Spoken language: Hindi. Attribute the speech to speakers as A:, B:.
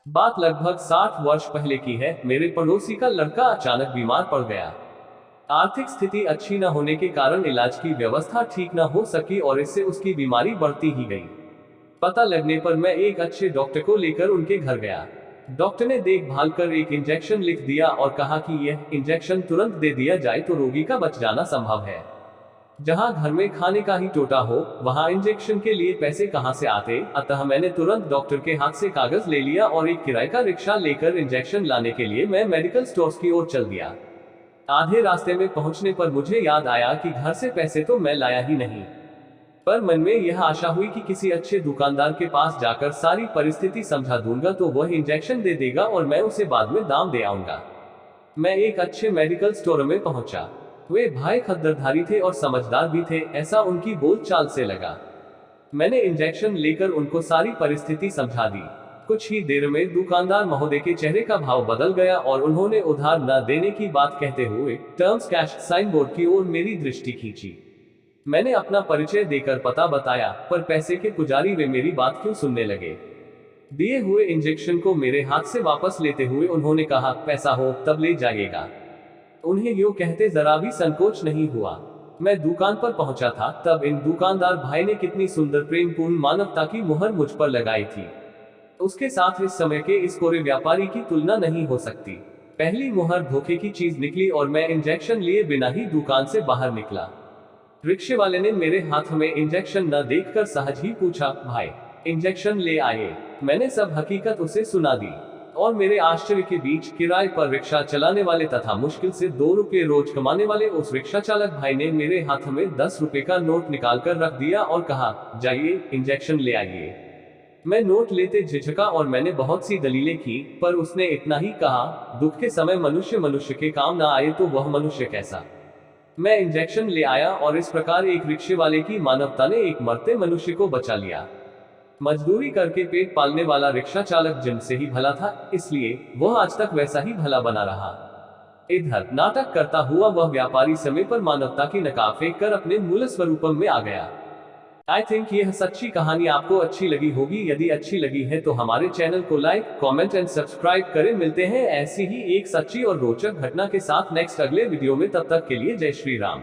A: बात लगभग 60 वर्ष पहले की है। मेरे पड़ोसी का लड़का अचानक बीमार पड़ गया। आर्थिक स्थिति अच्छी न होने के कारण इलाज की व्यवस्था ठीक न हो सकी और इससे उसकी बीमारी बढ़ती ही गई। पता लगने पर मैं एक अच्छे डॉक्टर को लेकर उनके घर गया। डॉक्टर ने देखभाल कर एक इंजेक्शन लिख दिया और कहा कि यह इंजेक्शन तुरंत दे दिया जाए तो रोगी का बच जाना संभव है। जहां घर में खाने का ही टोटा हो, वहां इंजेक्शन के लिए पैसे कहां से आते। अतः मैंने तुरंत डॉक्टर के हाथ से कागज ले लिया और एक किराए का रिक्शा लेकर इंजेक्शन लाने के लिए मैं मेडिकल स्टोर्स की ओर चल दिया। आधे रास्ते में पहुंचने पर मुझे याद आया कि घर से पैसे तो मैं लाया ही नहीं, पर मन में यह आशा हुई कि किसी अच्छे दुकानदार के पास जाकर सारी परिस्थिति समझा दूंगा तो वह इंजेक्शन दे देगा और मैं उसे बाद में दाम दे आऊंगा। मैं एक अच्छे मेडिकल स्टोर में पहुंचा। वे भाई खद्दरधारी थे और समझदार भी थे, ऐसा उनकी बोलचाल से लगा। मैंने इंजेक्शन लेकर उनको सारी परिस्थिति समझा दी। कुछ ही देर में दुकानदार महोदय के चेहरे का भाव बदल गया और उन्होंने उधार न देने की बात कहते हुए टर्म्स कैश साइन बोर्ड की ओर मेरी दृष्टि खींची। मैंने अपना परिचय देकर पता बताया, पर पैसे के पुजारी वे मेरी बात क्यों सुनने लगे। दिए हुए इंजेक्शन को मेरे हाथ से वापस लेते हुए उन्होंने कहा, पैसा हो तब ले जाइएगा। उन्हें यूं कहते जरा भी संकोच नहीं हुआ। मैं दुकान पर पहुंचा था, तब इन दुकानदार भाई ने कितनी सुंदर प्रेमपूर्ण मानवता की मुहर मुझ पर लगाई थी। उसके साथ इस समय के इस कोरे व्यापारी की तुलना नहीं हो सकती। पहली मुहर धोखे की चीज निकली और मैं इंजेक्शन लिए बिना ही दुकान से बाहर निकला। रिक्शे वाले ने मेरे हाथ में इंजेक्शन न देखकर सहज ही पूछा, भाई इंजेक्शन ले आए? मैंने सब हकीकत उसे सुना दी और मेरे आश्चर्य के बीच किराए पर रिक्शा चलाने वाले तथा मुश्किल से 2 रुपये रोज कमाने वाले उस रिक्शा चालक भाई ने मेरे हाथ में 10 रुपए का नोट निकालकर रख दिया और कहा, जाइए इंजेक्शन ले आइए। मैं नोट लेते झिझका और मैंने बहुत सी दलीलें की, पर उसने इतना ही कहा, दुख के समय मनुष्य मनुष्य के काम ना आए तो वह मनुष्य कैसा। मैं इंजेक्शन ले आया और इस प्रकार एक रिक्शे वाले की मानवता ने एक मरते मनुष्य को बचा लिया। मजदूरी करके पेट पालने वाला रिक्शा चालक जन्म से ही भला था, इसलिए वह आज तक वैसा ही भला बना रहा। इधर नाटक करता हुआ वह व्यापारी समय पर मानवता की नकाब फेंक कर अपने मूल स्वरूपम में आ गया। आई थिंक यह सच्ची कहानी आपको अच्छी लगी होगी। यदि अच्छी लगी है तो हमारे चैनल को लाइक, कमेंट एंड सब्सक्राइब करें। मिलते हैं ऐसी ही एक सच्ची और रोचक घटना के साथ नेक्स्ट अगले वीडियो में। तब तक के लिए जय श्री राम।